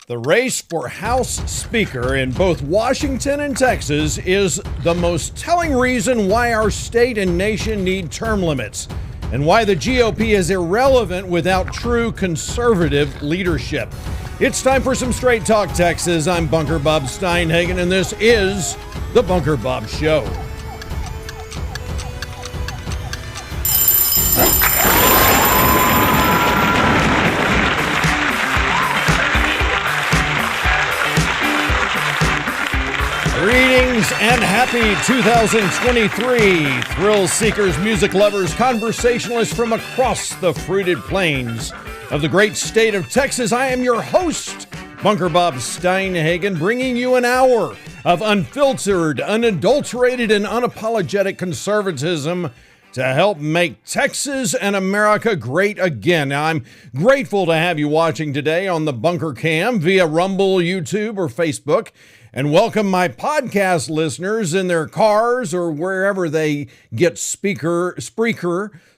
The race for House Speaker in both Washington and Texas is the most telling reason why our state and nation need term limits and why the GOP is irrelevant without true conservative leadership. It's time for some Straight Talk Texas. I'm Bunker Bob Steinhagen, and this is The Bunker Bob Show. Greetings and happy 2023, thrill seekers, music lovers, conversationalists from across the fruited plains of the great state of Texas. I am your host, Bunker Bob Steinhagen, bringing you an hour of unfiltered, unadulterated, and unapologetic conservatism to help make Texas and America great again. Now, I'm grateful to have you watching today on the Bunker Cam via Rumble, YouTube, or Facebook. And welcome my podcast listeners in their cars or wherever they get Spreaker,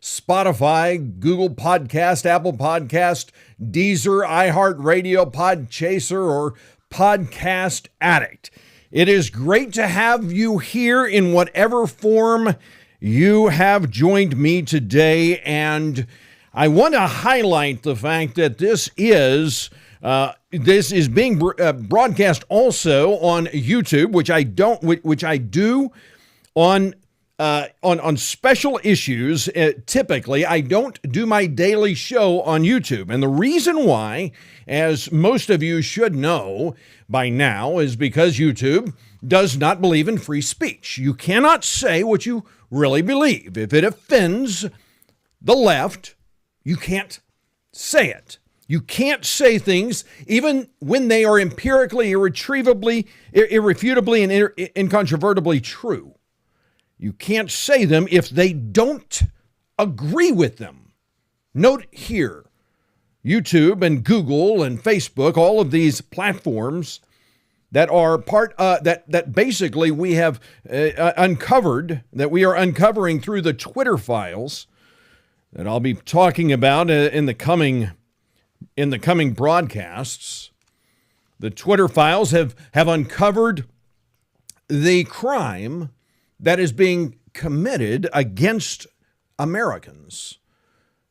Spotify, Google Podcast, Apple Podcast, Deezer, iHeartRadio, Podchaser, or Podcast Addict. It is great to have you here in whatever form you have joined me today. And I want to highlight the fact that this is being broadcast also on YouTube, which I do on special issues. Typically, I don't do my daily show on YouTube, and the reason why, as most of you should know by now, is because YouTube does not believe in free speech. You cannot say what you really believe. If it offends the left, you can't say it. You can't say things, even when they are empirically, irrefutably, and incontrovertibly true. You can't say them if they don't agree with them. Note here, YouTube and Google and Facebook, all of these platforms that are that basically we have uncovered, that we are uncovering through the Twitter files that I'll be talking about in the coming broadcasts. The Twitter files have uncovered the crime that is being committed against Americans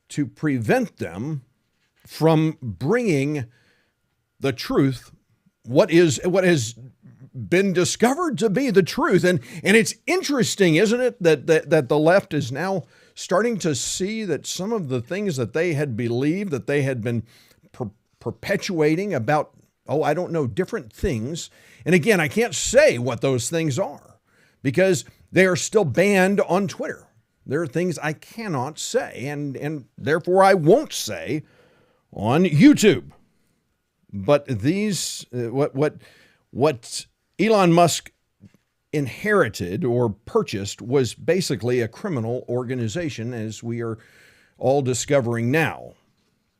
to prevent them from bringing the truth, what has been discovered to be the truth. And it's interesting, isn't it, that the left is now starting to see that some of the things that they had believed, that they had been perpetuating about, different things. And again, I can't say what those things are because they are still banned on Twitter. There are things I cannot say, and therefore I won't say on YouTube. But these, what Elon Musk inherited or purchased was basically a criminal organization, as we are all discovering now.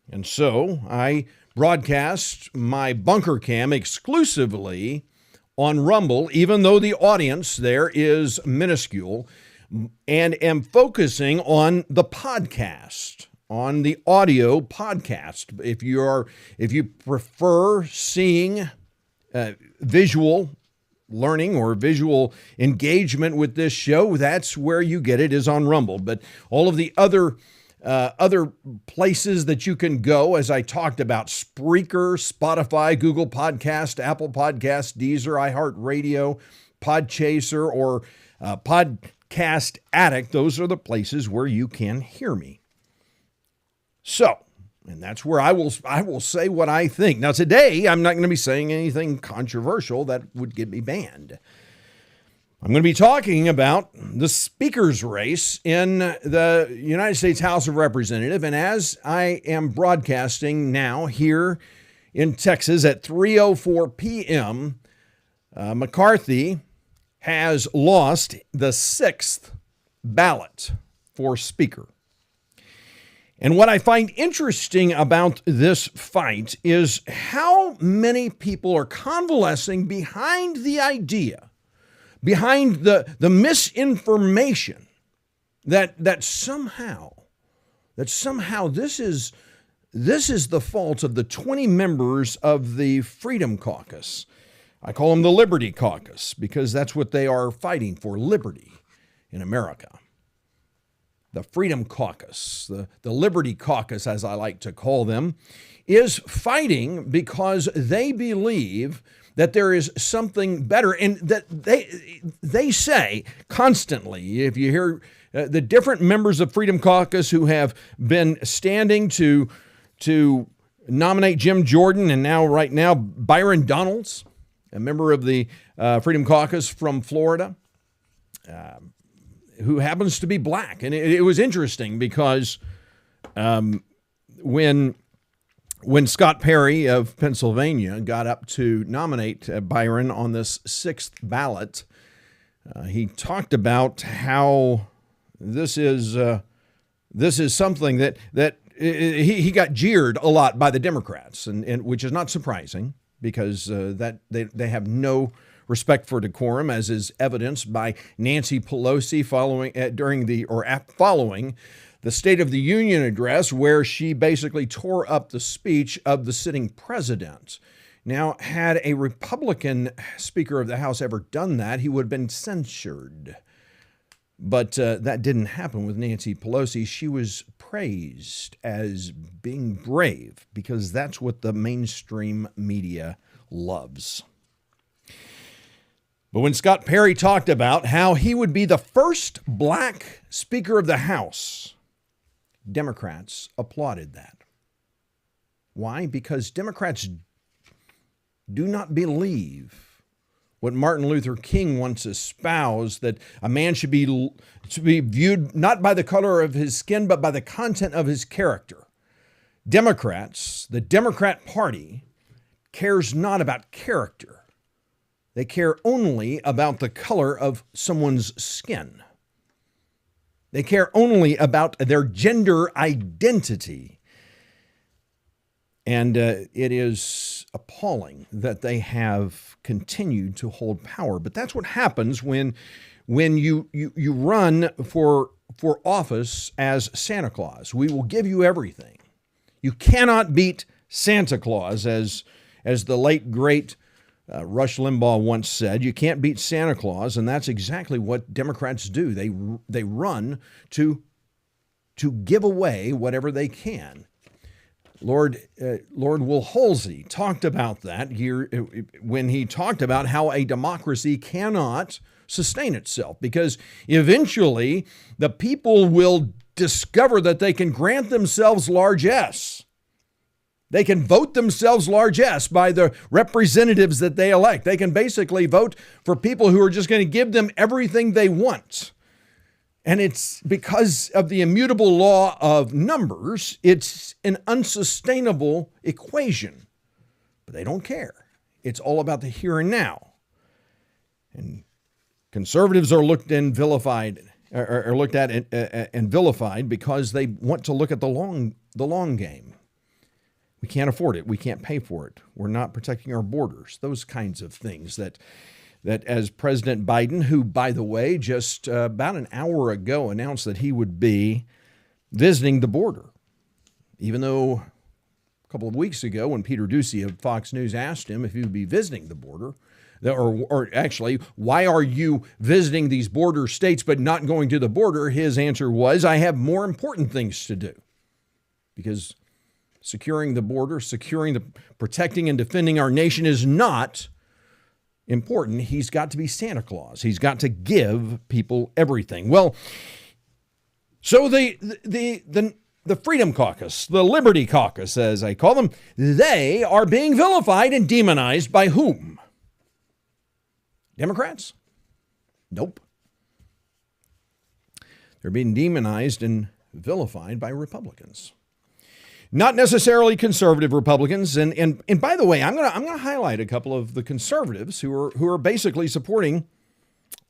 And so I broadcast my Bunker Cam exclusively on Rumble, even though the audience there is minuscule, and am focusing on the podcast, on the audio podcast. If you prefer seeing visual learning or visual engagement with this show, that's where you get it, is on Rumble. But all of the other places that you can go, as I talked about, Spreaker, Spotify, Google Podcast, Apple Podcast, Deezer, iHeartRadio, Podchaser, or Podcast Addict, those are the places where you can hear me. So, and that's where I will say what I think. Now, today, I'm not going to be saying anything controversial that would get me banned. I'm going to be talking about the speaker's race in the United States House of Representatives. And as I am broadcasting now here in Texas at 3:04 p.m., McCarthy has lost the 6th ballot for speaker. And what I find interesting about this fight is how many people are convalescing behind the idea, behind the misinformation that somehow this is this is the fault of the 20 members of the Freedom Caucus. I call them the Liberty Caucus because that's what they are fighting for, liberty in America. The Freedom Caucus, the Liberty Caucus, as I like to call them, is fighting because they believe that there is something better, and that they say constantly, if you hear the different members of Freedom Caucus who have been standing to nominate Jim Jordan, and right now Byron Donalds, a member of the Freedom Caucus from Florida, who happens to be black. And it was interesting because when Scott Perry of Pennsylvania got up to nominate Byron on this sixth ballot, he talked about how this is something that he got jeered a lot by the Democrats, and which is not surprising because that they have no respect for decorum, as is evidenced by Nancy Pelosi following the State of the Union address, where she basically tore up the speech of the sitting president. Now, had a Republican Speaker of the House ever done that, he would have been censured. But that didn't happen with Nancy Pelosi. She was praised as being brave because that's what the mainstream media loves. But when Scott Perry talked about how he would be the first black Speaker of the House, Democrats applauded that. Why? Because Democrats do not believe what Martin Luther King once espoused, that a man should be viewed not by the color of his skin, but by the content of his character. Democrats, the Democrat Party, cares not about character. They care only about the color of someone's skin. They care only about their gender identity. And it is appalling that they have continued to hold power. But that's what happens when you run for office as Santa Claus. We will give you everything. You cannot beat Santa Claus, as the late, great Rush Limbaugh once said. You can't beat Santa Claus, and that's exactly what Democrats do. They run to give away whatever they can. Lord Wolholsey talked about that when he talked about how a democracy cannot sustain itself, because eventually the people will discover that they can grant themselves largesse. They can vote themselves largesse by the representatives that they elect. They can basically vote for people who are just going to give them everything they want. And it's because of the immutable law of numbers, it's an unsustainable equation. But they don't care. It's all about the here and now. And conservatives are looked at and vilified because they want to look at the long game. We can't afford it. We can't pay for it. We're not protecting our borders. Those kinds of things that as President Biden, who, by the way, just about an hour ago announced that he would be visiting the border, even though a couple of weeks ago when Peter Doocy of Fox News asked him if he would be visiting the border, or actually, why are you visiting these border states but not going to the border? His answer was, I have more important things to do. Because securing the border, protecting and defending our nation is not important. He's got to be Santa Claus. He's got to give people everything. Well, so the Freedom Caucus, the Liberty Caucus, as I call them, they are being vilified and demonized by whom? Democrats? Nope. They're being demonized and vilified by Republicans. Not necessarily conservative Republicans, and by the way, I'm gonna highlight a couple of the conservatives who are basically supporting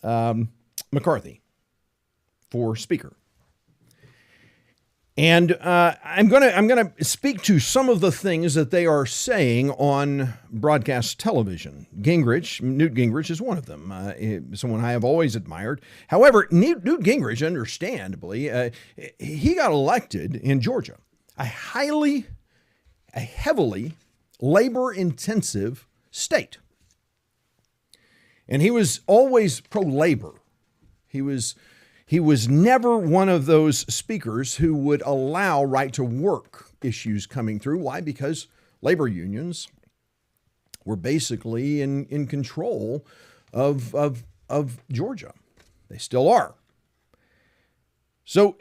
McCarthy for Speaker. And I'm gonna speak to some of the things that they are saying on broadcast television. Newt Gingrich is one of them, someone I have always admired. However, Newt Gingrich, understandably, he got elected in Georgia. A highly a heavily labor-intensive state. And he was always pro-labor. He was never one of those speakers who would allow right-to-work issues coming through. Why? Because labor unions were basically in control of Georgia. They still are. So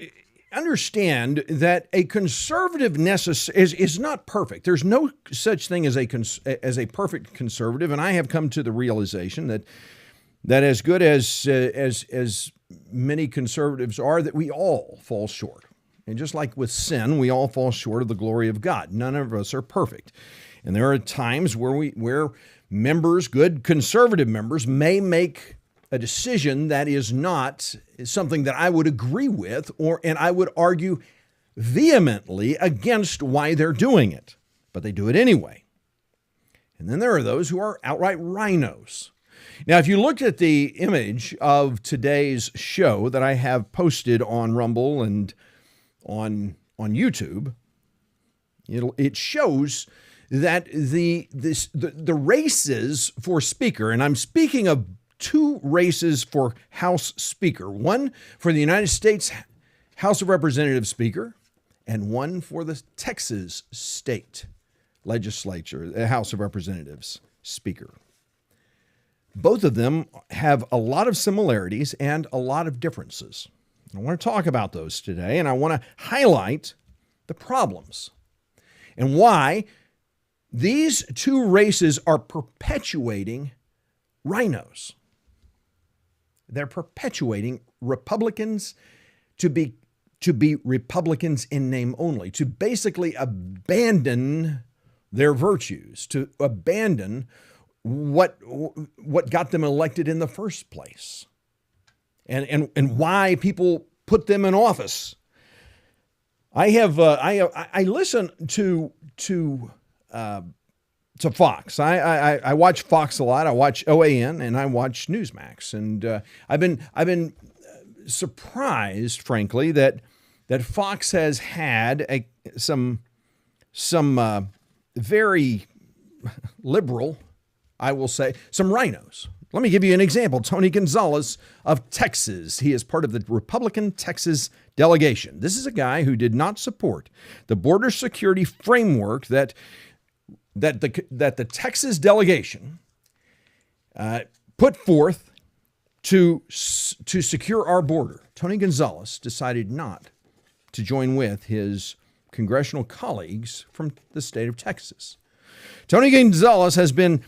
understand that a conservative is not perfect. There's no such thing as a perfect conservative, and I have come to the realization that as good as many conservatives are, that we all fall short. And just like with sin, we all fall short of the glory of God. None of us are perfect. And there are times where members, good conservative members, may make a decision that is not something that I would agree with, and I would argue vehemently against why they're doing it. But they do it anyway. And then there are those who are outright rhinos. Now, if you looked at the image of today's show that I have posted on Rumble and on YouTube, it shows that the races for Speaker, and I'm speaking of two races for House Speaker, one for the United States House of Representatives Speaker, and one for the Texas State Legislature, the House of Representatives Speaker. Both of them have a lot of similarities and a lot of differences. I want to talk about those today, and I want to highlight the problems and why these two races are perpetuating rhinos. They're perpetuating Republicans to be Republicans in name only, to basically abandon their virtues, to abandon what got them elected in the first place, and why people put them in office. I listen to Fox. I watch Fox a lot. I watch OAN and I watch Newsmax, and I've been surprised, frankly, that Fox has had some very liberal, I will say, some rhinos. Let me give you an example. Tony Gonzalez of Texas. He is part of the Republican Texas delegation. This is a guy who did not support the border security framework that the Texas delegation put forth to secure our border. Tony Gonzalez decided not to join with his congressional colleagues from the state of Texas. Tony Gonzalez has been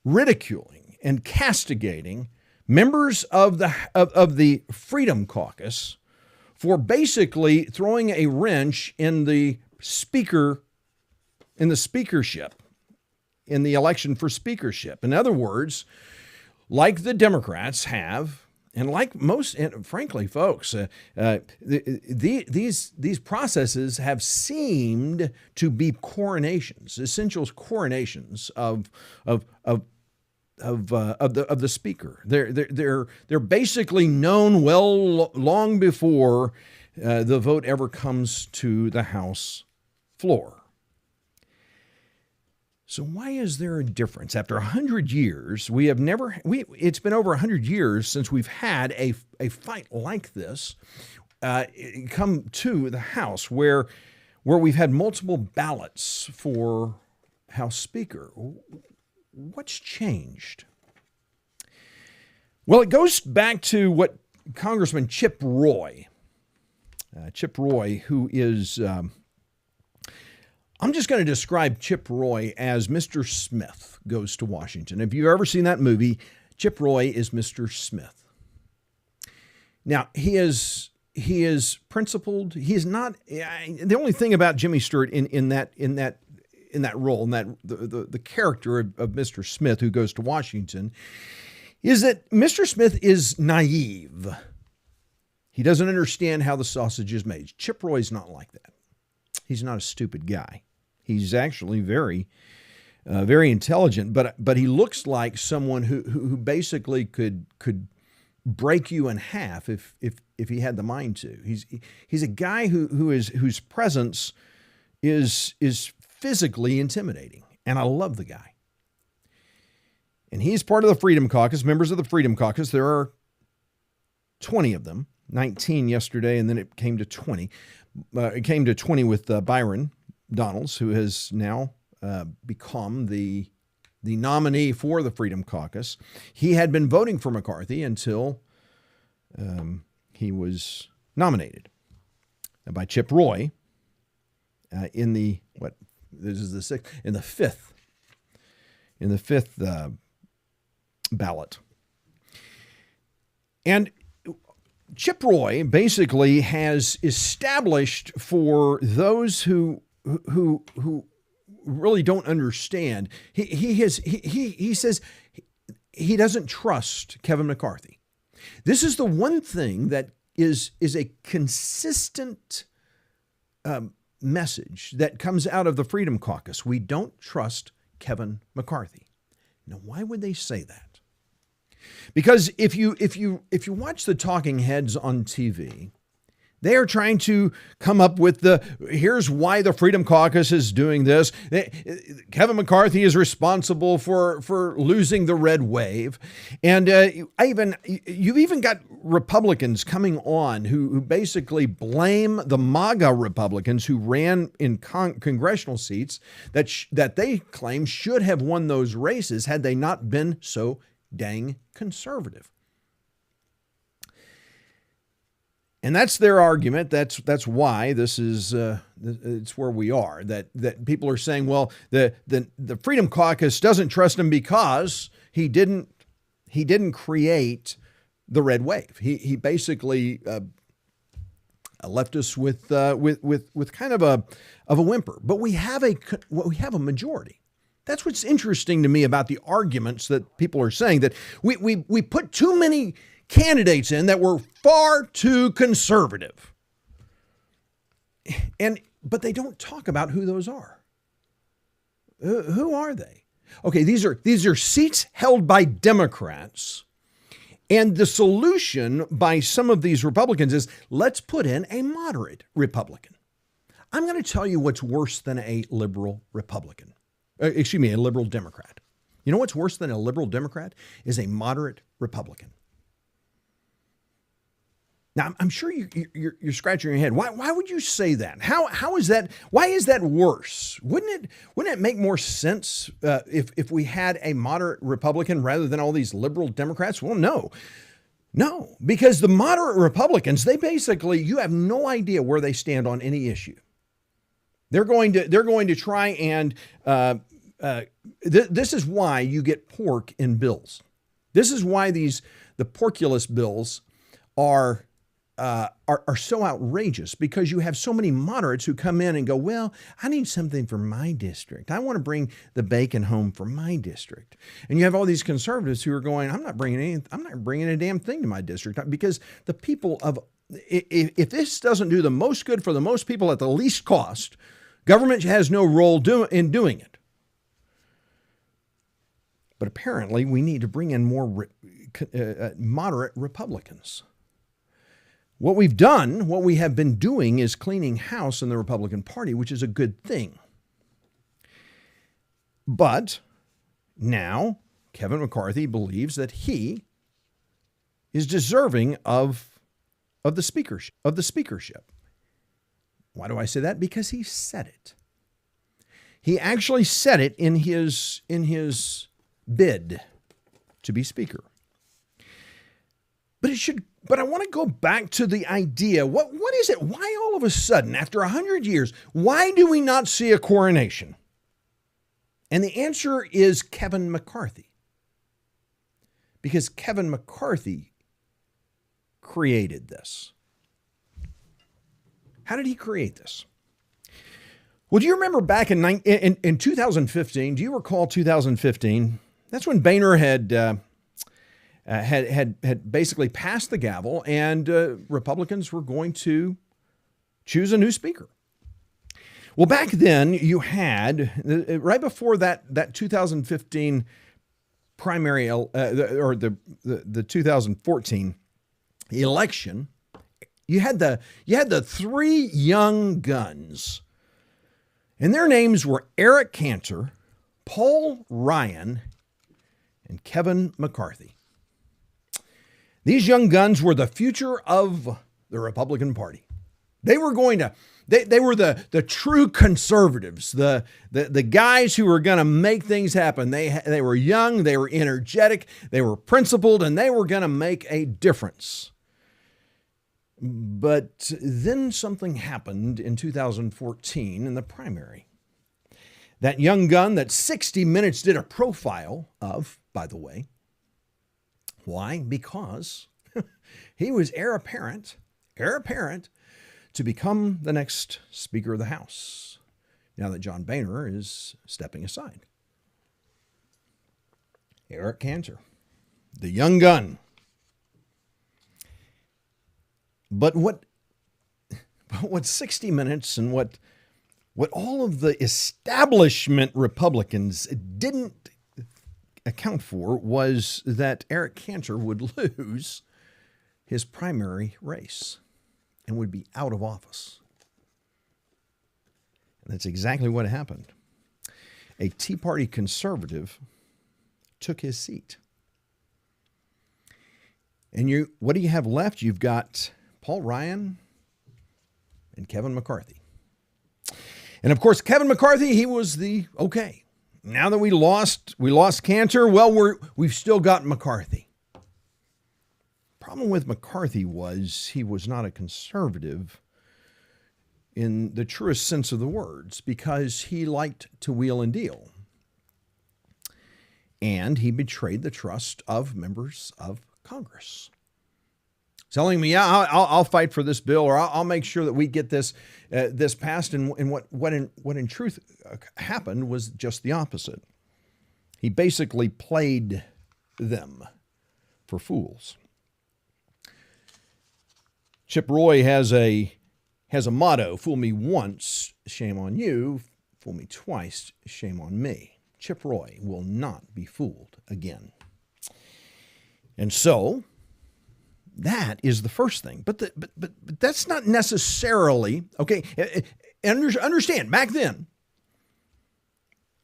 ridiculing and castigating members of the Freedom Caucus for basically throwing a wrench in the speakership, in the election for speakership. In other words, like the Democrats have, and like most, and frankly, folks, these processes have seemed to be coronations, essential coronations of the speaker. They're basically known long before the vote ever comes to the House floor. So why is there a difference? After 100 years, it's been over 100 years since we've had a fight like this come to the House where we've had multiple ballots for House Speaker. What's changed? Well, it goes back to what Congressman Chip Roy, who is... I'm just going to describe Chip Roy as Mr. Smith Goes to Washington. If you've ever seen that movie, Chip Roy is Mr. Smith. Now, he is principled. He is not. The only thing about Jimmy Stewart in that role, the character of Mr. Smith Who Goes to Washington, is that Mr. Smith is naive. He doesn't understand how the sausage is made. Chip Roy's not like that. He's not a stupid guy. He's actually very intelligent, but he looks like someone who basically could break you in half if he had the mind to. He's a guy whose presence is physically intimidating, and I love the guy. And he's part of the Freedom Caucus, members of the Freedom Caucus. There are 20 of them, 19 yesterday, and then it came to 20. It came to 20 with Byron Donalds, who has now become the nominee for the Freedom Caucus. He had been voting for McCarthy until he was nominated by Chip Roy in the fifth ballot. And Chip Roy basically has established for those who really don't understand. He says he doesn't trust Kevin McCarthy. This is the one thing that is a consistent message that comes out of the Freedom Caucus. We don't trust Kevin McCarthy. Now, why would they say that? Because if you watch the talking heads on TV, they are trying to come up with here's why the Freedom Caucus is doing this. Kevin McCarthy is responsible for losing the red wave. And you've even got Republicans coming on who basically blame the MAGA Republicans who ran in congressional seats that they claim should have won those races had they not been so dang conservative. And that's their argument. That's why this is it's where we are. That people are saying, well, the Freedom Caucus doesn't trust him because he didn't create the red wave. He basically left us with kind of a whimper. But we have a majority. That's what's interesting to me about the arguments that people are saying, that we put too many candidates in that were far too conservative. But they don't talk about who those are. Who are they? Okay, these are seats held by Democrats. And the solution by some of these Republicans is, let's put in a moderate Republican. I'm going to tell you what's worse than a liberal Republican. A liberal Democrat. You know what's worse than a liberal Democrat is a moderate Republican. Now, I'm sure you're scratching your head. Why would you say that? How is that? Why is that worse? Wouldn't it make more sense if we had a moderate Republican rather than all these liberal Democrats? Well, no, because the moderate Republicans, you have no idea where they stand on any issue. They're going to try and this is why you get pork in bills. This is why the porkulous bills are so outrageous, because you have so many moderates who come in and go, well, I need something for my district. I want to bring the bacon home for my district. And you have all these conservatives who are going, I'm not bringing a damn thing to my district, because the people if this doesn't do the most good for the most people at the least cost, government has no role in doing it. But apparently we need to bring in more moderate Republicans. What we have been doing is cleaning house in the Republican Party, which is a good thing. But now Kevin McCarthy believes that he is deserving of the speakership. Why do I say that? Because he said it. He actually said it in his bid to be speaker. But I want to go back to the idea. What is it? Why all of a sudden, after 100 years, why do we not see a coronation? And the answer is Kevin McCarthy. Because Kevin McCarthy created this. How did he create this? Well, do you remember back in 2015? Do you recall 2015? That's when Boehner had basically passed the gavel, and Republicans were going to choose a new speaker. Well, back then you had, right before that 2015 primary or the 2014 election, you had the three young guns And their names were Eric Cantor, Paul Ryan, and Kevin McCarthy. These young guns were the future of the Republican Party. They were going to, they were the true conservatives, the guys who were going to make things happen. They were young, they were energetic, they were principled, and they were going to make a difference. But then something happened in 2014 in the primary. That young gun that 60 Minutes did a profile of, by the way. Why? Because he was heir apparent to become the next Speaker of the House, now that John Boehner is stepping aside. Eric Cantor, the young gun. But what 60 Minutes and what all of the establishment Republicans didn't account for was that Eric Cantor would lose his primary race and would be out of office. And that's exactly what happened. A Tea Party conservative took his seat. And what do you have left? You've got Paul Ryan and Kevin McCarthy. And of course, Kevin McCarthy, he was okay. Now that we lost Cantor, well, we've still got McCarthy. Problem with McCarthy was he was not a conservative in the truest sense of the words, because he liked to wheel and deal. And he betrayed the trust of members of Congress, telling me, yeah, I'll fight for this bill, or I'll make sure that we get this passed. And what in truth happened was just the opposite. He basically played them for fools. Chip Roy has a motto: fool me once, shame on you; fool me twice, shame on me. Chip Roy will not be fooled again. And so that is the first thing. But that's not necessarily, okay, understand, back then,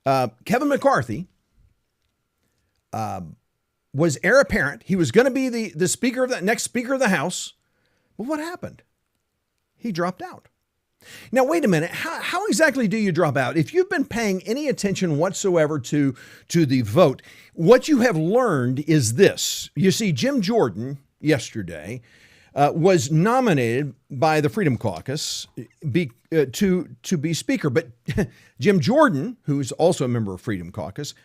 Kevin McCarthy was heir apparent. He was going to be the speaker of the next Speaker of the House. But what happened? He dropped out. Now, wait a minute. How exactly do you drop out? If you've been paying any attention whatsoever to the vote, what you have learned is this. You see, Jim Jordan yesterday was nominated by the Freedom Caucus to be Speaker. But Jim Jordan, who's also a member of Freedom Caucus,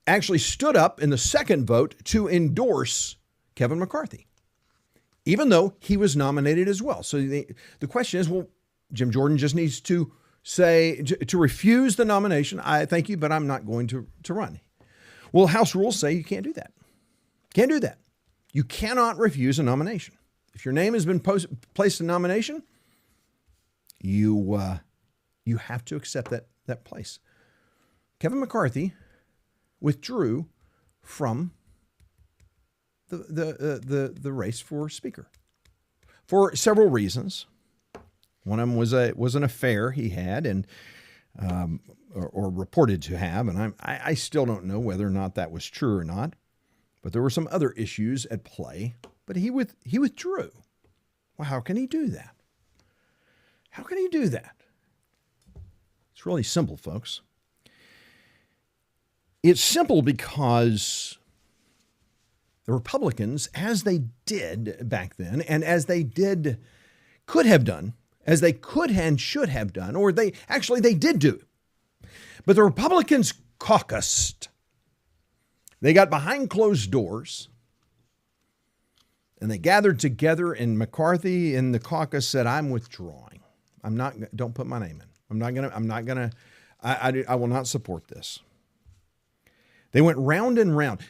actually stood up in the second vote to endorse Kevin McCarthy, even though he was nominated as well. So the question is, well, Jim Jordan just needs to refuse the nomination. I thank you, but I'm not going to run. Well, House rules say you can't do that. Can't do that. You cannot refuse a nomination. If your name has been placed in nomination, you have to accept that place. Kevin McCarthy withdrew from the race for Speaker for several reasons. One of them was an affair he had and or reported to have, and I still don't know whether or not that was true or not. But there were some other issues at play. But he withdrew. Well, how can he do that? How can he do that? It's really simple, folks. It's simple because the Republicans, as they did back then, and as they could have done, as they could and should have done, or they did do. But the Republicans caucused. They got behind closed doors, and they gathered together, and McCarthy in the caucus said, I'm withdrawing. Don't put my name in. I will not support this. They went round and round.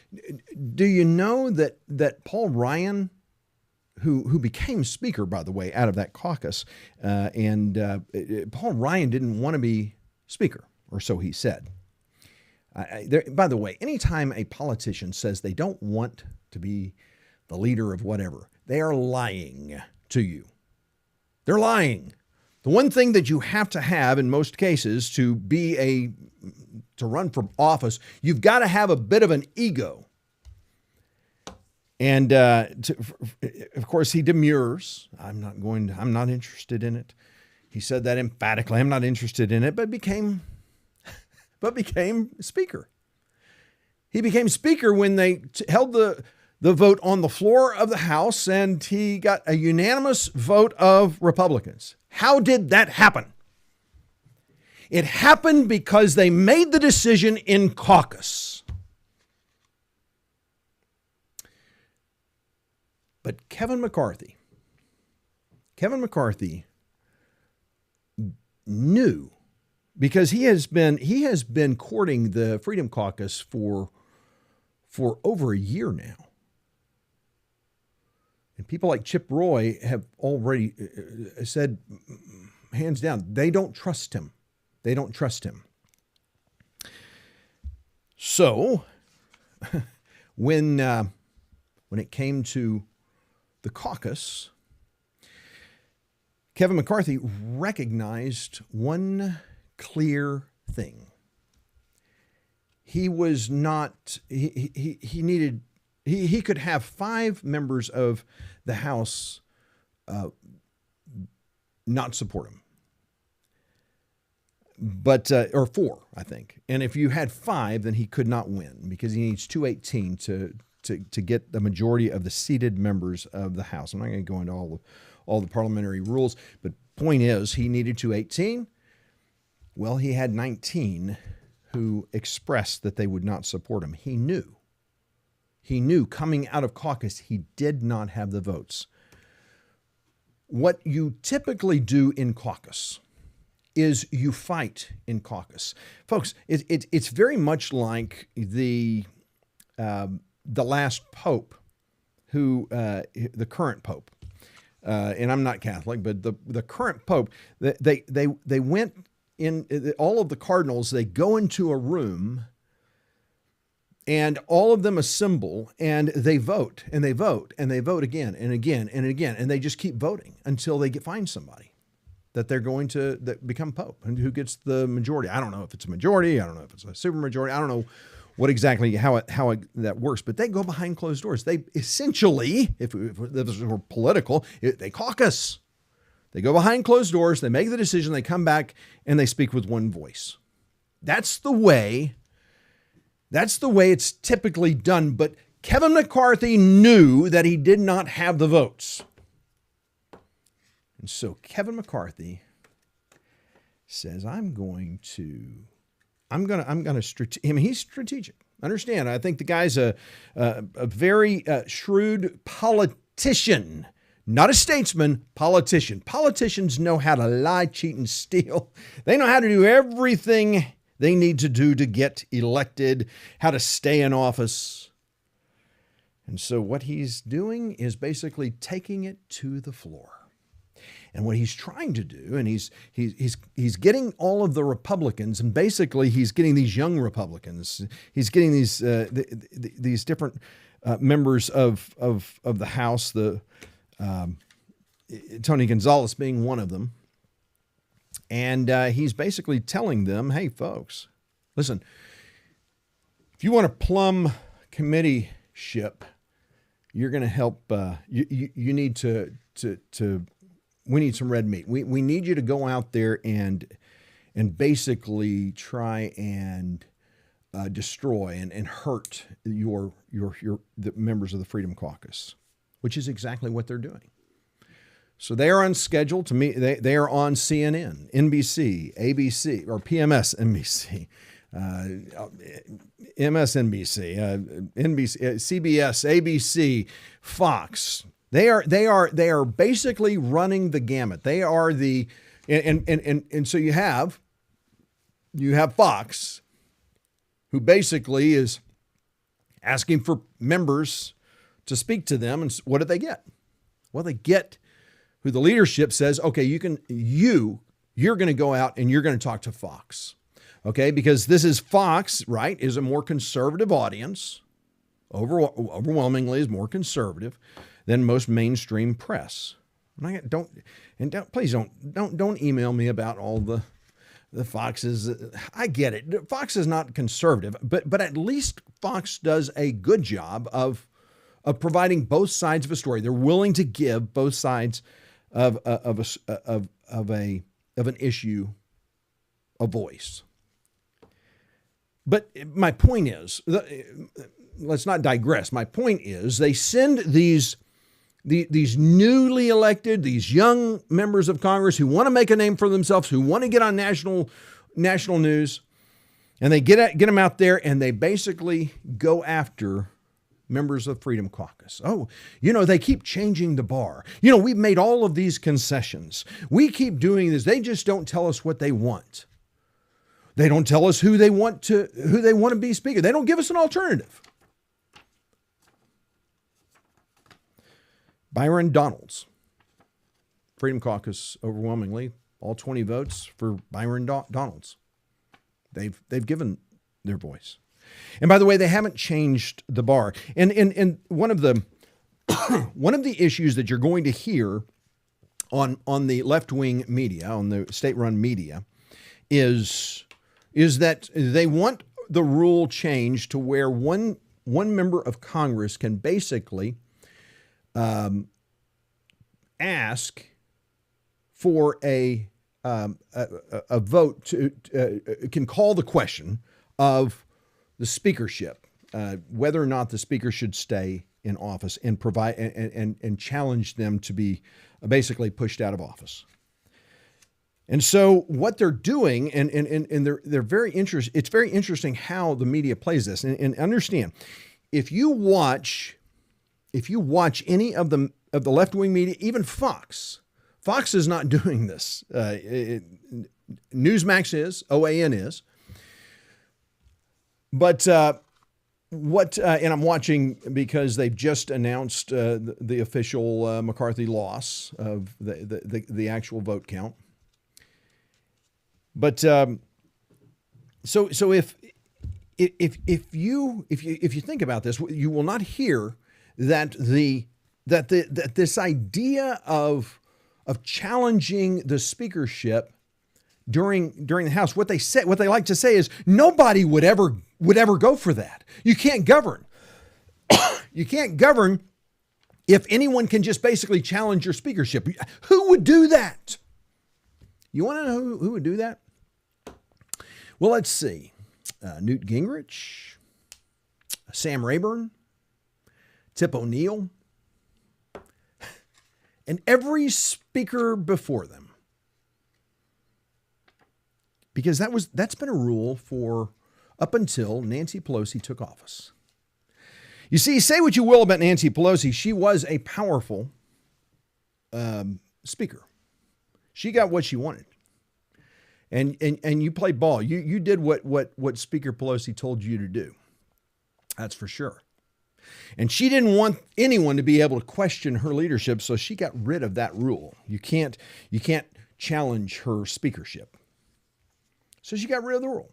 Do you know that Paul Ryan, who became Speaker, by the way, out of that caucus, Paul Ryan didn't want to be Speaker, or so he said. By the way, anytime a politician says they don't want to be the leader of whatever, they are lying to you. They're lying. The one thing that you have to have in most cases to run for office, you've got to have a bit of an ego. And of course, he demurs. I'm not interested in it. He said that emphatically. I'm not interested in it, but became speaker. He became speaker when they held the vote on the floor of the House, and he got a unanimous vote of Republicans. How did that happen? It happened because they made the decision in caucus. But Kevin McCarthy knew, because he has been courting the Freedom Caucus for over a year now. And people like Chip Roy have already said, hands down, they don't trust him. They don't trust him. So when it came to the caucus, Kevin McCarthy recognized one clear thing. He was not, he could have 5 members of the House not support him. But, or 4, I think. And if you had 5, then he could not win because he needs 218 to get the majority of the seated members of the House. I'm not going to go into all the parliamentary rules, but point is he needed 218. Well, he had 19 who expressed that they would not support him. He knew coming out of caucus, he did not have the votes. What you typically do in caucus is you fight in caucus. Folks, it's very much like the last pope, the current pope, and I'm not Catholic, but the current pope, they went in, all of the cardinals, they go into a room and all of them assemble and they vote and they vote and they vote again and again and again. And they just keep voting until they find somebody that they're going to become pope and who gets the majority. I don't know if it's a majority. I don't know if it's a supermajority. I don't know what exactly how that works, but they go behind closed doors. They essentially, if this were political, they caucus. They go behind closed doors, they make the decision, they come back, and they speak with one voice. That's the way it's typically done. But Kevin McCarthy knew that he did not have the votes. And so Kevin McCarthy says, he's strategic. Understand, I think the guy's a very shrewd politician. Not a statesman, politician. Politicians know how to lie, cheat, and steal. They know how to do everything they need to do to get elected, how to stay in office. And so what he's doing is basically taking it to the floor. And what he's trying to do, and he's getting all of the Republicans, and basically he's getting these young Republicans. He's getting these different members of the House, Tony Gonzalez being one of them. And he's basically telling them, hey, folks, listen, if you want to plumb committeeship, you're going to help. You need we need some red meat. We need you to go out there and basically try and destroy and hurt the members of the Freedom Caucus, which is exactly what they're doing. So they are on schedule to meet. They are on CNN, NBC, ABC, or PMS, NBC, MSNBC, NBC, CBS, ABC, Fox. They are basically running the gamut. They are and so you have Fox, who basically is asking for members to speak to them. And what do they get? Well, they get who the leadership says, okay, you're going to go out and you're going to talk to Fox. Okay, because this is Fox, right, is a more conservative audience, overwhelmingly is more conservative than most mainstream press. Please don't email me about all the Foxes. I get it. Fox is not conservative, but at least Fox does a good job of providing both sides of a story. They're willing to give both sides of an issue a voice. But my point is, let's not digress. My point is, they send these newly elected, these young members of Congress who want to make a name for themselves, who want to get on national news, and they get them out there, and they basically go after members of Freedom Caucus. Oh, they keep changing the bar. We've made all of these concessions. We keep doing this. They just don't tell us what they want. They don't tell us who they want to be speaker. They don't give us an alternative. Byron Donalds, Freedom Caucus, overwhelmingly, all 20 votes for Byron Donalds. They've given their voice. And by the way, they haven't changed the bar. And one of the issues that you're going to hear on the left-wing media, on the state-run media, is that they want the rule changed to where one member of Congress can basically ask for a vote can call the question of the speakership, whether or not the speaker should stay in office, and provide and challenge them to be basically pushed out of office. And so what they're doing, and they're very interesting. It's very interesting how the media plays this. And understand, if you watch any of the left-wing media, even Fox is not doing this. Newsmax is, OAN is. But and I'm watching because they've just announced the official McCarthy loss of the actual vote count. But so if you think about this, you will not hear that this idea of challenging the speakership during the House, what they like to say is nobody would ever go for that. You can't govern. You can't govern if anyone can just basically challenge your speakership. Who would do that? You want to know who would do that? Well, let's see. Newt Gingrich, Sam Rayburn, Tip O'Neill, and every speaker before them. Because that's been a rule for up until Nancy Pelosi took office. You see, say what you will about Nancy Pelosi, she was a powerful speaker. She got what she wanted. And you played ball. You did what Speaker Pelosi told you to do. That's for sure. And she didn't want anyone to be able to question her leadership, so she got rid of that rule. You can't challenge her speakership. So she got rid of the rule.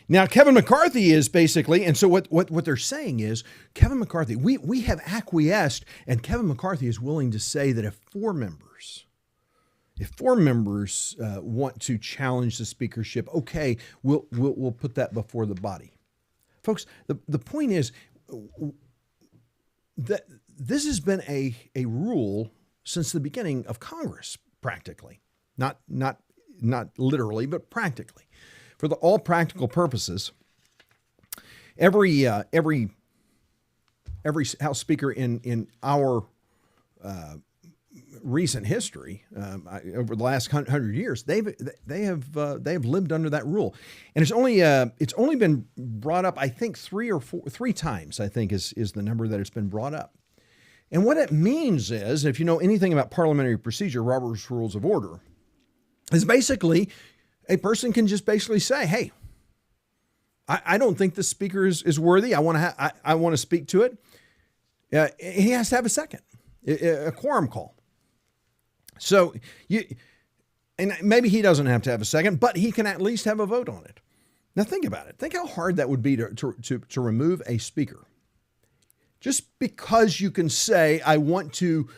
Now, Kevin McCarthy is basically, and so what they're saying is, Kevin McCarthy, we have acquiesced, and Kevin McCarthy is willing to say that if four members want to challenge the speakership, okay, we'll put that before the body. Folks, the point is that this has been a rule since the beginning of Congress, practically. Not literally, but practically. For all practical purposes, every House Speaker in our recent history, over the last 100 years, they have lived under that rule, and it's only been brought up, I think, three times. I think is the number that it's been brought up. And what it means is, if you know anything about parliamentary procedure, Robert's Rules of Order, is basically a person can just basically say, "Hey, I don't think the speaker is worthy. I want to speak to it." He has to have a second, a quorum call. So and maybe he doesn't have to have a second, but he can at least have a vote on it. Now think about it. Think how hard that would be to remove a speaker. Just because you can say, I want to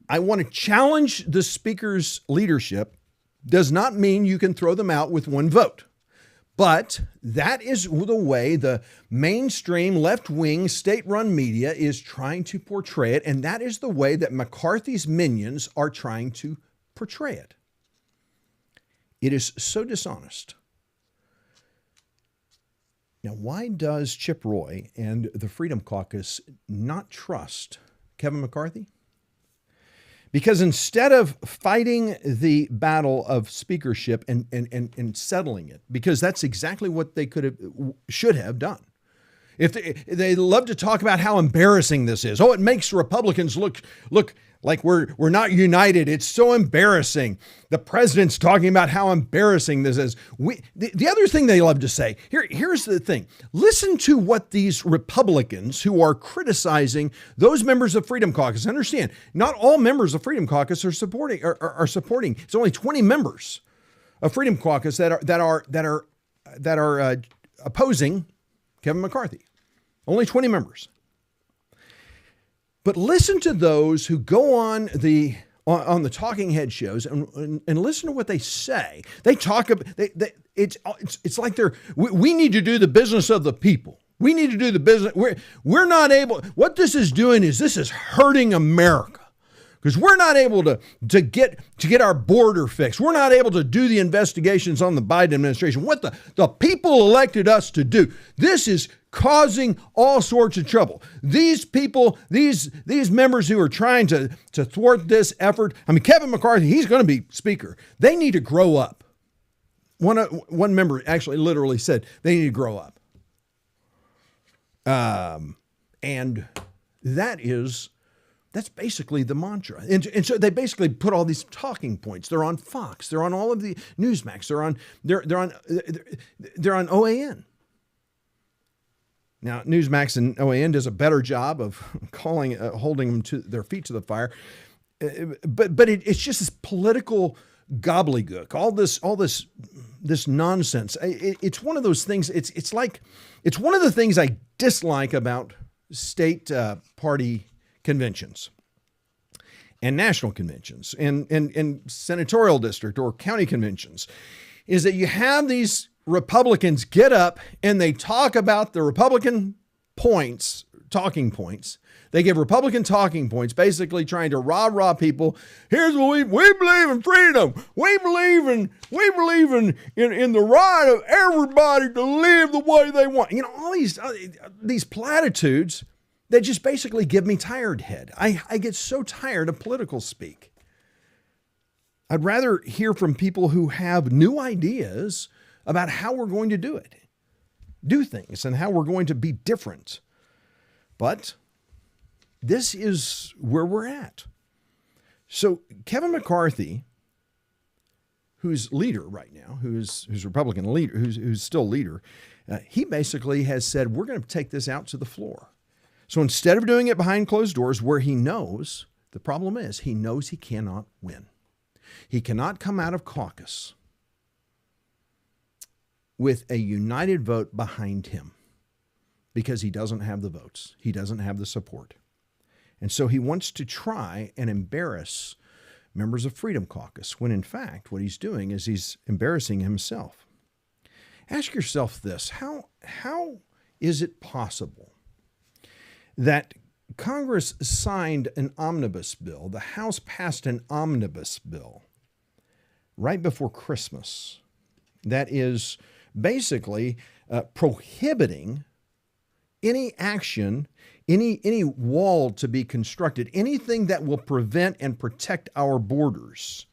I want to challenge the speaker's leadership does not mean you can throw them out with one vote. But that is the way the mainstream left-wing state-run media is trying to portray it, and that is the way that McCarthy's minions are trying to portray it. It is so dishonest. Now, why does Chip Roy and the Freedom Caucus not trust Kevin McCarthy? Because instead of fighting the battle of speakership and settling it, because that's exactly what they should have done. If they love to talk about how embarrassing this is. Oh, it makes Republicans look like we're not united. It's so embarrassing. The president's talking about how embarrassing this is. The other thing they love to say, here's the thing. Listen to what these Republicans who are criticizing those members of Freedom Caucus, understand, not all members of Freedom Caucus are supporting. It's only 20 members of Freedom Caucus that are opposing Kevin McCarthy. Only 20 members. But listen to those who go on the talking head shows and listen to what they say. They talk about it's like we need to do the business of the people. We need to do the business. We're not able. What this is doing is this is hurting America. Because we're not able to get our border fixed. We're not able to do the investigations on the Biden administration. What the people elected us to do. This is causing all sorts of trouble. These people, these members who are trying to thwart this effort. I mean, Kevin McCarthy, he's going to be speaker. They need to grow up. One member actually literally said they need to grow up. And that's basically the mantra. And so they basically put all these talking points. They're on Fox. They're on all of the Newsmax. They're on OAN. Now, Newsmax and OAN does a better job of holding them to their feet to the fire. But it's just this political gobbledygook. All this nonsense. It's one of those things. It's one of the things I dislike about state party conventions and national conventions and senatorial district or county conventions is that you have these Republicans get up and they talk about the Republican talking points. They give Republican talking points, basically trying to rah people. Here's what we believe in freedom. We believe in the right of everybody to live the way they want. You know, all these platitudes that just basically give me tired head. I get so tired of political speak. I'd rather hear from people who have new ideas about how we're going to do things and how we're going to be different. But this is where we're at. So Kevin McCarthy, who's leader right now, who's Republican leader, who's still leader, he basically has said, we're going to take this out to the floor. So instead of doing it behind closed doors where he knows, the problem is he knows he cannot win. He cannot come out of caucus with a united vote behind him because he doesn't have the votes. He doesn't have the support. And so he wants to try and embarrass members of Freedom Caucus when in fact what he's doing is he's embarrassing himself. Ask yourself this, how is it possible that Congress signed an omnibus bill, the House passed an omnibus bill right before Christmas that is basically prohibiting any action, any wall to be constructed, anything that will prevent and protect our borders?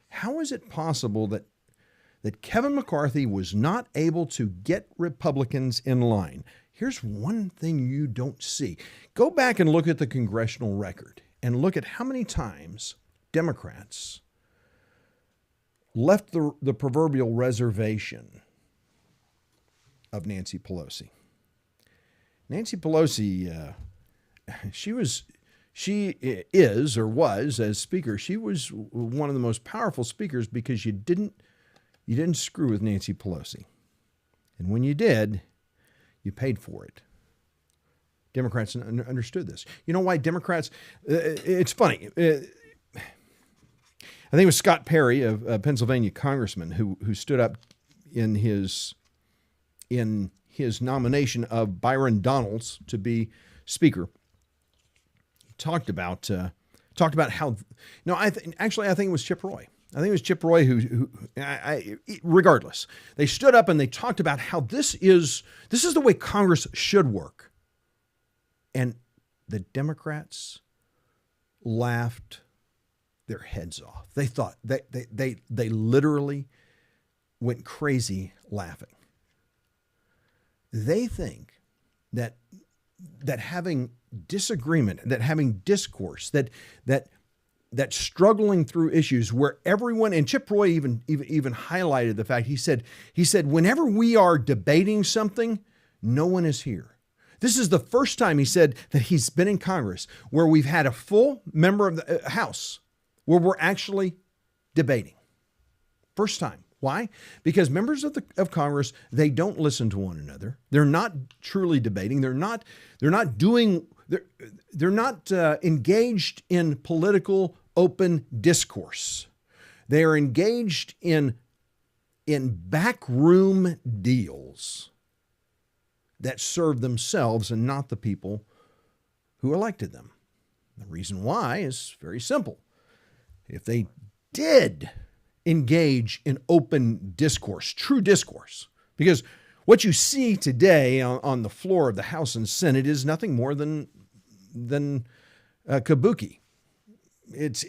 How is it possible that Kevin McCarthy was not able to get Republicans in line? Here's one thing you don't see. Go back and look at the congressional record and look at how many times Democrats left the proverbial reservation of Nancy Pelosi. Nancy Pelosi, she is or was as speaker. She was one of the most powerful speakers because you didn't screw with Nancy Pelosi, and when you did, you paid for it. Democrats understood this. You know why Democrats? It's funny. think it was Scott Perry, a Pennsylvania congressman, who stood up in his nomination of Byron Donalds to be Speaker. Talked about how I think it was Chip Roy. I think it was Chip Roy who regardless, they stood up and they talked about how this is the way Congress should work. And the Democrats laughed their heads off. They thought they literally went crazy laughing. They think that having disagreement, that having discourse, that struggling through issues where everyone, and Chip Roy even highlighted the fact, he said whenever we are debating something, no one is here. This is the first time, he said, that he's been in Congress where we've had a full member of the House where we're actually debating. First time. Why? Because members of Congress, they don't listen to one another. They're not truly debating. They're not engaged in political open discourse. They are engaged in backroom deals that serve themselves and not the people who elected them. The reason why is very simple. If they did engage in open discourse, true discourse, because what you see today on the floor of the House and Senate is nothing more than kabuki. It's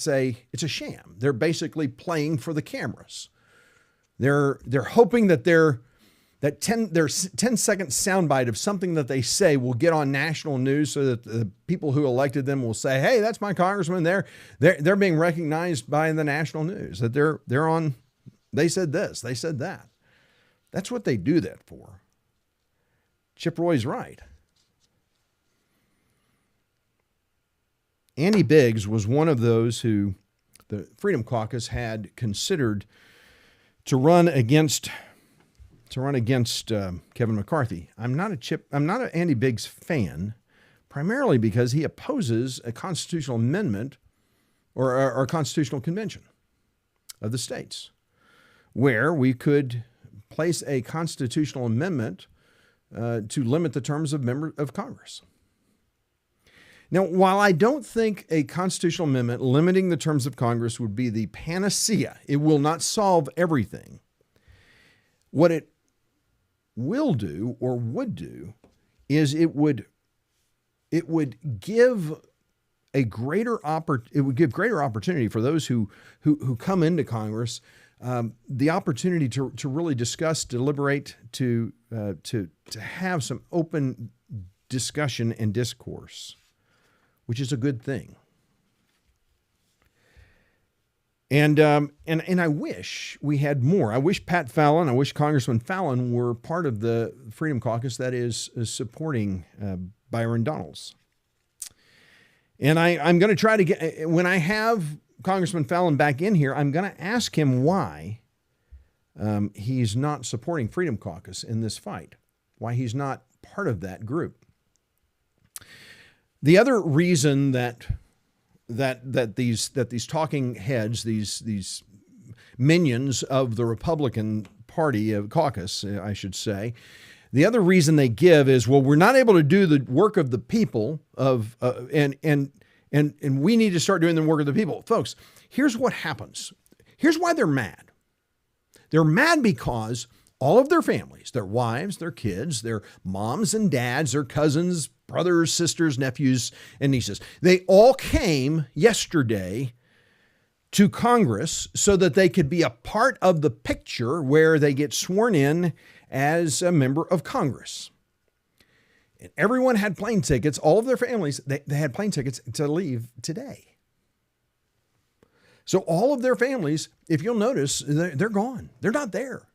a sham. They're basically playing for the cameras. They're hoping that their 10-second soundbite of something that they say will get on national news so that the people who elected them will say, "Hey, that's my congressman." They're being recognized by the national news, that they're on. They said this, they said that. That's what they do that for. Chip Roy's right. Andy Biggs was one of those who the Freedom Caucus had considered to run against Kevin McCarthy. I'm not an Andy Biggs fan, primarily because he opposes a constitutional amendment or a constitutional convention of the states, where we could place a constitutional amendment to limit the terms of member of Congress. Now, while I don't think a constitutional amendment limiting the terms of Congress would be the panacea, it will not solve everything. What it will do or would do is it would give greater opportunity for those who come into Congress, the opportunity to really discuss, deliberate, to have some open discussion and discourse, which is a good thing. And I wish we had more. I wish I wish Congressman Phelan were part of the Freedom Caucus that is supporting Byron Donalds. And I'm going to try to get, when I have Congressman Phelan back in here, I'm going to ask him why he's not supporting Freedom Caucus in this fight, why he's not part of that group. The other reason that these talking heads, these minions of the Republican Party of caucus, I should say, the other reason they give is, well, we're not able to do the work of the people and we need to start doing the work of the people. Folks, here's what happens. Here's why they're mad. They're mad because all of their families, their wives, their kids, their moms and dads, their cousins, brothers, sisters, nephews, and nieces, they all came yesterday to Congress so that they could be a part of the picture where they get sworn in as a member of Congress. And everyone had plane tickets, all of their families, they had plane tickets to leave today. So all of their families, if you'll notice, they're gone. They're not there.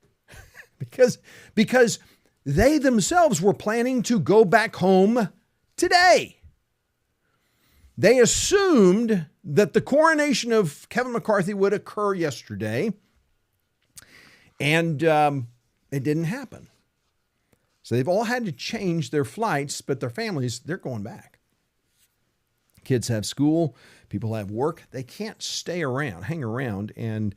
Because they themselves were planning to go back home today. They assumed that the coronation of Kevin McCarthy would occur yesterday, and it didn't happen. So they've all had to change their flights, but their families, they're going back. Kids have school, people have work. They can't hang around, and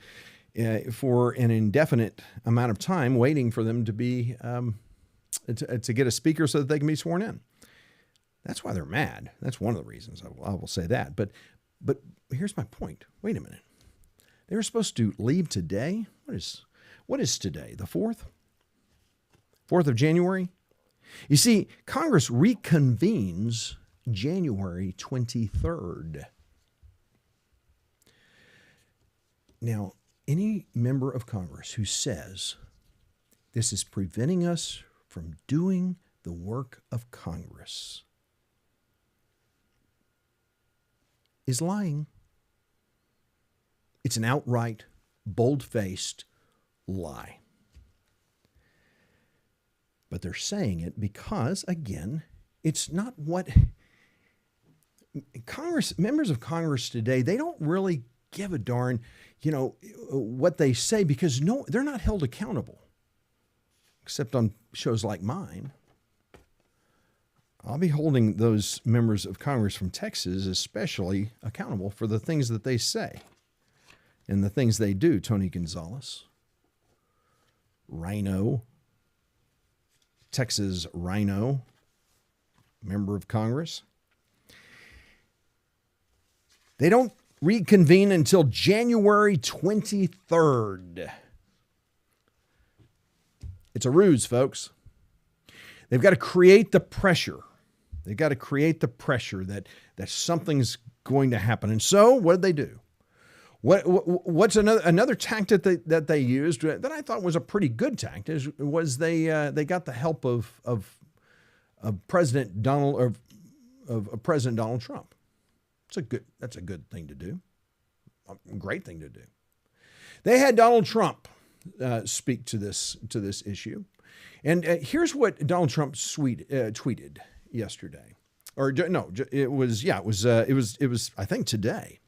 for an indefinite amount of time, waiting for them to be to get a speaker so that they can be sworn in. That's why they're mad. That's one of the reasons. I will say that. But here's my point. Wait a minute. They were supposed to leave today. What is today? The 4th? 4th of January? You see, Congress reconvenes January 23rd. Now, any member of Congress who says this is preventing us from doing the work of Congress is lying. It's an outright, bold-faced lie. But they're saying it because, again, it's not what members of Congress today, they don't really give a darn, what they say, because they're not held accountable, except on shows like mine. I'll be holding those members of Congress from Texas especially accountable for the things that they say and the things they do. Tony Gonzalez, Rhino, Texas Rhino, member of Congress. They don't reconvene until January 23rd. It's a ruse, folks. They've got to create the pressure. They've got to create the pressure that something's going to happen. And so what did they do? What's another tactic that they used that I thought was a pretty good tactic was they got the help of President Donald Trump. That's a good thing to do. A great thing to do. They had Donald Trump speak to this issue, and here's what Donald Trump tweeted yesterday, or no, it was I think today.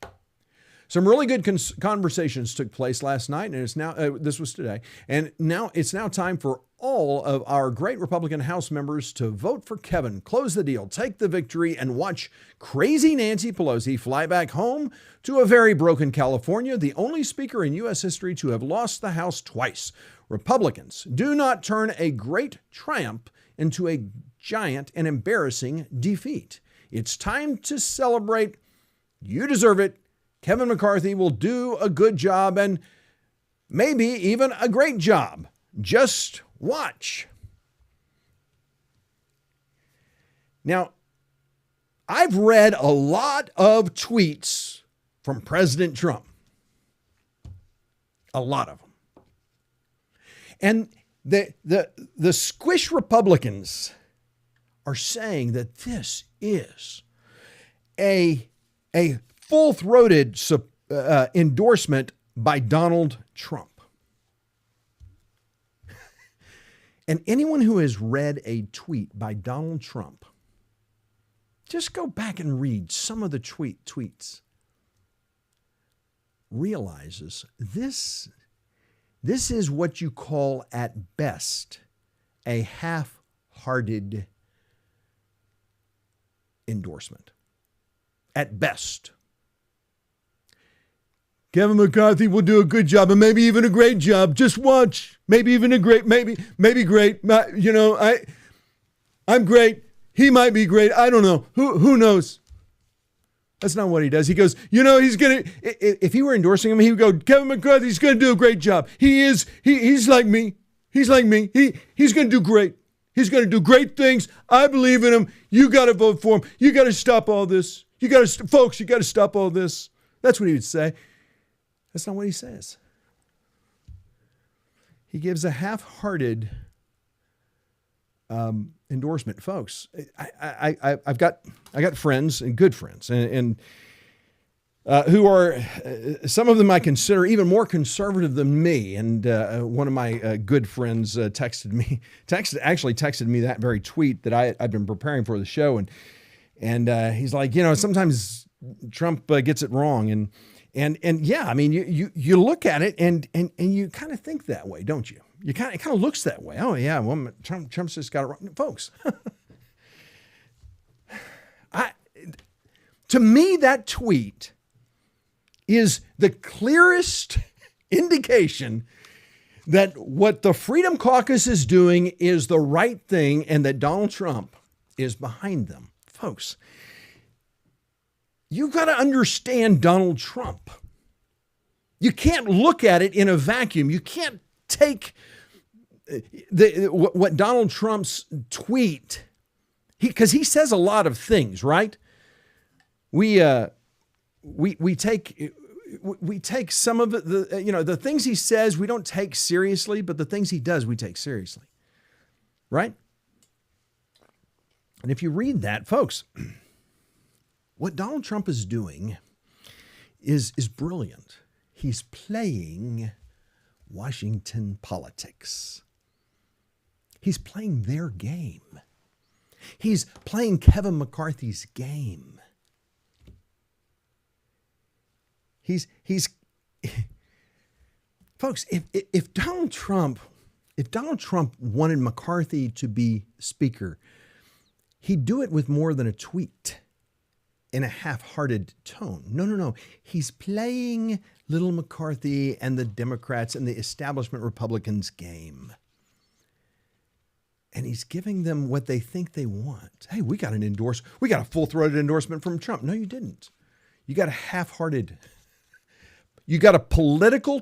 Some really good conversations took place last night, and it's now this was today, and now it's time for all of our great Republican House members to vote for Kevin. Close the deal, take the victory, and watch crazy Nancy Pelosi fly back home to a very broken California, the only speaker in U.S. history to have lost the House twice. Republicans, do not turn a great triumph into a giant and embarrassing defeat. It's time to celebrate. You deserve it. Kevin McCarthy will do a good job and maybe even a great job. Just watch. Now, I've read a lot of tweets from President Trump. A lot of them. And the squish Republicans are saying that this is a full-throated endorsement by Donald Trump. And anyone who has read a tweet by Donald Trump, just go back and read some of the tweets, realizes this is what you call at best a half-hearted endorsement. At best. Kevin McCarthy will do a good job and maybe even a great job. Just watch. Maybe even a great, maybe great. I'm great. He might be great. I don't know. Who knows? That's not what he does. He goes, he's going to, if he were endorsing him, he would go, Kevin McCarthy's going to do a great job. He's like me. He's like me. He's going to do great. He's going to do great things. I believe in him. You got to vote for him. You got to stop all this. You got to stop all this. That's what he would say. That's not what he says. He gives a half-hearted endorsement, folks. I got friends and good friends, and who are some of them I consider even more conservative than me. And one of my good friends texted me that very tweet that I've been preparing for the show, and he's like, sometimes Trump gets it wrong, and yeah, I mean, you look at it and you kind of think that way, don't you? It kind of looks that way. Oh yeah, well, Trump's just got it wrong, folks. To me, that tweet is the clearest indication that what the Freedom Caucus is doing is the right thing and that Donald Trump is behind them. Folks, you've got to understand Donald Trump. You can't look at it in a vacuum. You can't take what Donald Trump's tweet, because he says a lot of things, right? We take some of it, the things he says we don't take seriously, but the things he does we take seriously, right? And if you read that, folks, what Donald Trump is doing is brilliant. He's playing Washington politics. He's playing their game. He's playing Kevin McCarthy's game. He's folks, if Donald Trump wanted McCarthy to be Speaker, he'd do it with more than a tweet in a half-hearted tone. No. He's playing little McCarthy and the Democrats and the establishment Republicans' game. And he's giving them what they think they want. Hey, we got a full-throated endorsement from Trump. No, you didn't. You got a political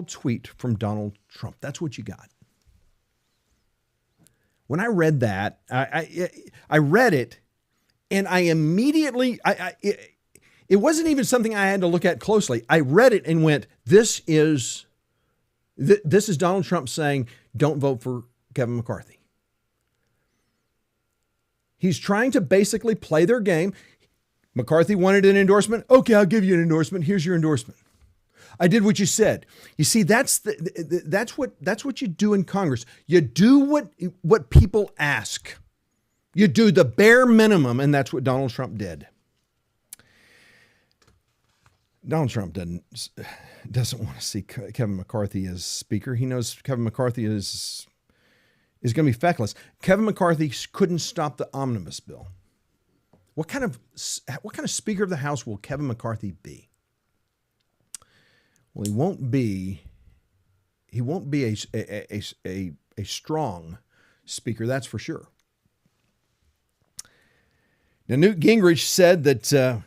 tweet from Donald Trump. That's what you got. When I read that, I read it, and I immediately, it wasn't even something I had to look at closely. I read it and went, this is Donald Trump saying, don't vote for Kevin McCarthy. He's trying to basically play their game. McCarthy wanted an endorsement. Okay, I'll give you an endorsement. Here's your endorsement. I did what you said. You see, that's what you do in Congress. You do what people ask. You do the bare minimum, and that's what Donald Trump did. Donald Trump doesn't want to see Kevin McCarthy as Speaker. He knows Kevin McCarthy is going to be feckless. Kevin McCarthy couldn't stop the omnibus bill. What kind of Speaker of the House will Kevin McCarthy be? Well, he won't be a strong Speaker, that's for sure. Now, Newt Gingrich said that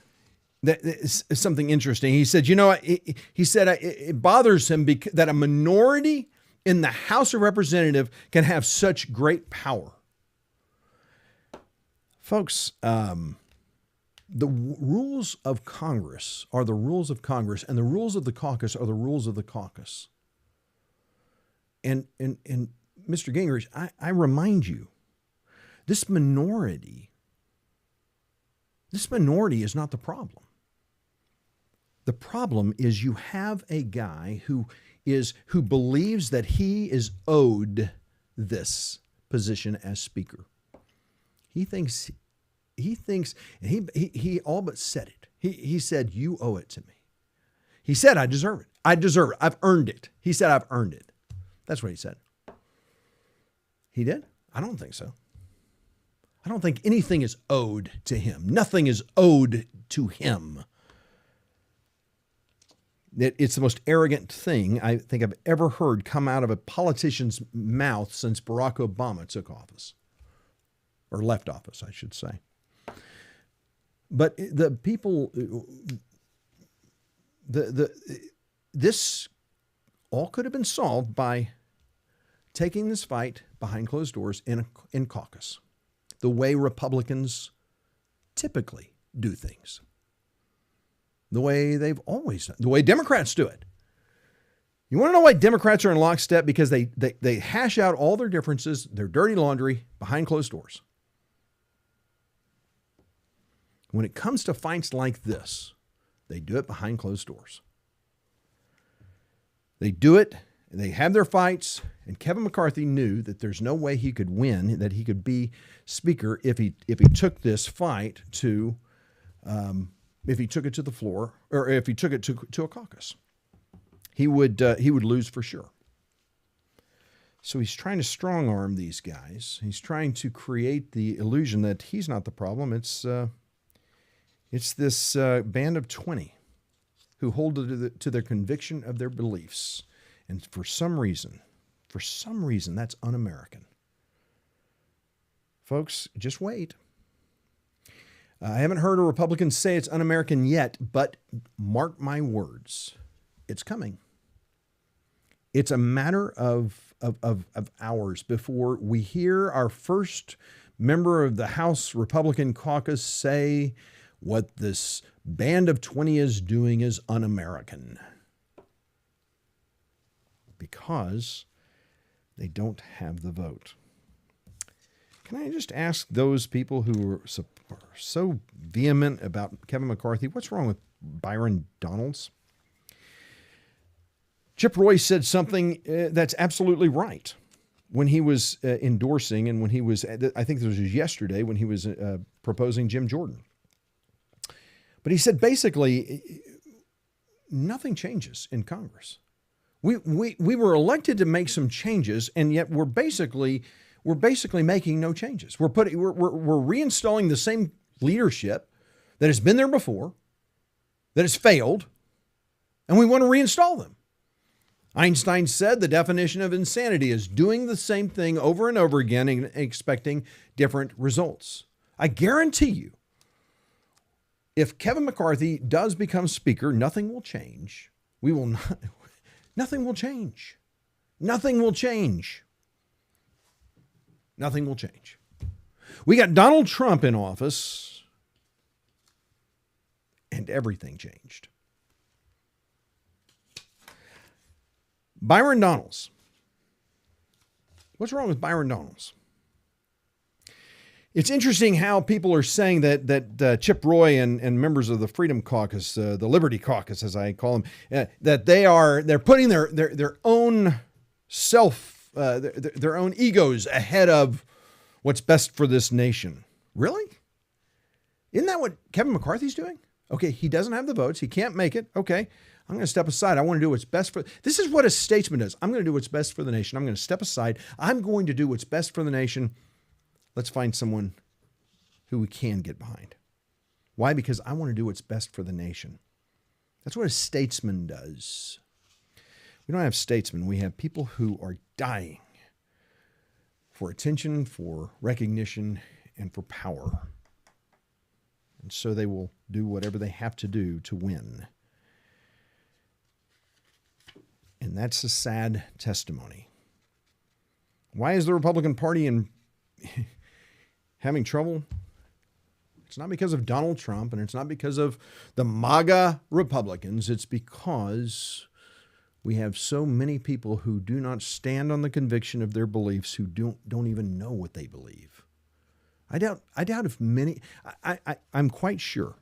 is something interesting. He said, it bothers him that a minority in the House of Representatives can have such great power. Folks, the rules of Congress are the rules of Congress, and the rules of the caucus are the rules of the caucus. And Mr. Gingrich, I remind you, this minority is not the problem. The problem is you have a guy who believes that he is owed this position as Speaker. He thinks, and he all but said it. He said, you owe it to me. He said, I deserve it. I've earned it. He said, I've earned it. That's what he said. He did? I don't think so. I don't think anything is owed to him. Nothing is owed to him. It's the most arrogant thing I think I've ever heard come out of a politician's mouth since Barack Obama took office. Or left office, I should say. But the people, this all could have been solved by taking this fight behind closed doors in caucus, the way Republicans typically do things, the way they've always done, the way Democrats do it. You want to know why Democrats are in lockstep? Because they hash out all their differences, their dirty laundry, behind closed doors. When it comes to fights like this, they do it behind closed doors. They do it, and they have their fights, and Kevin McCarthy knew that there's no way he could win, that he could be Speaker if he took this fight to, if he took it to the floor, or if he took it to a caucus. He would lose for sure. So he's trying to strong arm these guys. He's trying to create the illusion that he's not the problem. It's this band of 20 who hold to their conviction of their beliefs. And for some reason, that's un-American. Folks, just wait. I haven't heard a Republican say it's un-American yet, but mark my words, it's coming. It's a matter of hours before we hear our first member of the House Republican caucus say what this band of 20 is doing is un-American. Because they don't have the vote. Can I just ask those people who are so vehement about Kevin McCarthy, what's wrong with Byron Donalds? Chip Roy said something that's absolutely right when he was endorsing and when he was, I think this was yesterday, when he was proposing Jim Jordan. But he said basically nothing changes in Congress. We were elected to make some changes, and yet we're basically making no changes. We're reinstalling the same leadership that has been there before, that has failed, and we want to reinstall them. Einstein said the definition of insanity is doing the same thing over and over again and expecting different results. I guarantee you, if Kevin McCarthy does become Speaker, nothing will change. Nothing will change. Nothing will change. Nothing will change. We got Donald Trump in office, and everything changed. Byron Donalds. What's wrong with Byron Donalds? It's interesting how people are saying that Chip Roy and members of the Freedom Caucus, the Liberty Caucus, as I call them, that they're putting their own their own egos ahead of what's best for this nation. Really? Isn't that what Kevin McCarthy's doing? Okay, he doesn't have the votes. He can't make it. Okay, I'm going to step aside. I want to do what's best for... This is what a statesman does. I'm going to do what's best for the nation. I'm going to step aside. I'm going to do what's best for the nation. Let's find someone who we can get behind. Why? Because I want to do what's best for the nation. That's what a statesman does. We don't have statesmen. We have people who are dying for attention, for recognition, and for power. And so they will do whatever they have to do to win. And that's a sad testimony. Why is the Republican Party having trouble? It's not because of Donald Trump, and it's not because of the MAGA Republicans. It's because we have so many people who do not stand on the conviction of their beliefs, who don't even know what they believe. I doubt if many. I'm quite sure.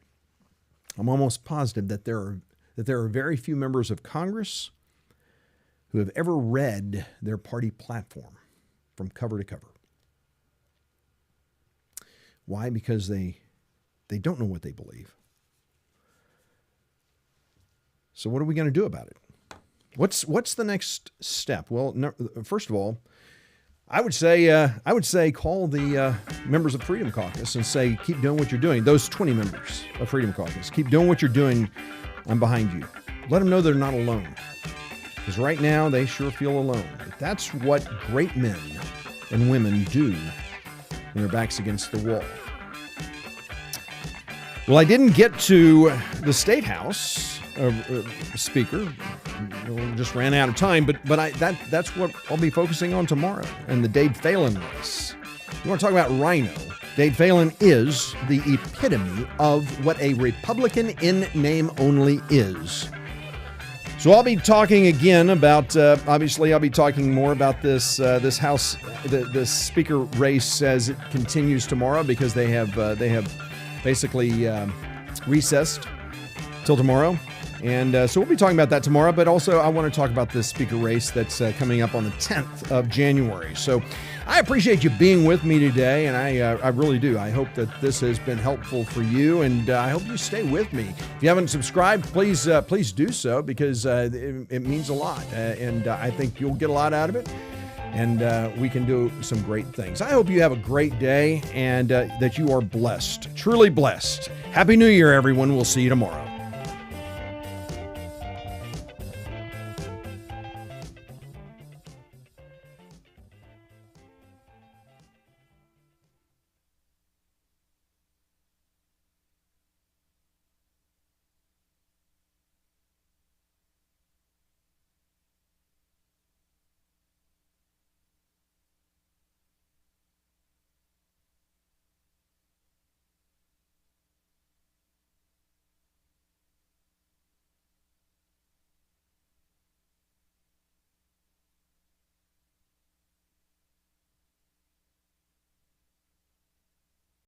I'm almost positive that there are very few members of Congress who have ever read their party platform from cover to cover. Why? Because they don't know what they believe. So what are we going to do about it? What's the next step? Well, first of all, I would say call the members of Freedom Caucus and say, keep doing what you're doing. Those 20 members of Freedom Caucus, keep doing what you're doing. I'm behind you. Let them know they're not alone. Because right now they sure feel alone. But that's what great men and women do when their back's against the wall. Well, I didn't get to the State House Speaker. Just ran out of time, but that's what I'll be focusing on tomorrow, and the Dade Phelan race. You want to talk about rhino? Dade Phelan is the epitome of what a Republican in name only is. So I'll be talking again about, obviously I'll be talking more about this House, the Speaker race as it continues tomorrow, because they have basically recessed till tomorrow. And so we'll be talking about that tomorrow, but also I want to talk about this Speaker race that's coming up on the 10th of January. So I appreciate you being with me today, and I really do. I hope that this has been helpful for you, and I hope you stay with me. If you haven't subscribed, please do so, because it means a lot, and I think you'll get a lot out of it. and we can do some great things. I hope you have a great day and that you are blessed, truly blessed. Happy New Year, everyone. We'll see you tomorrow.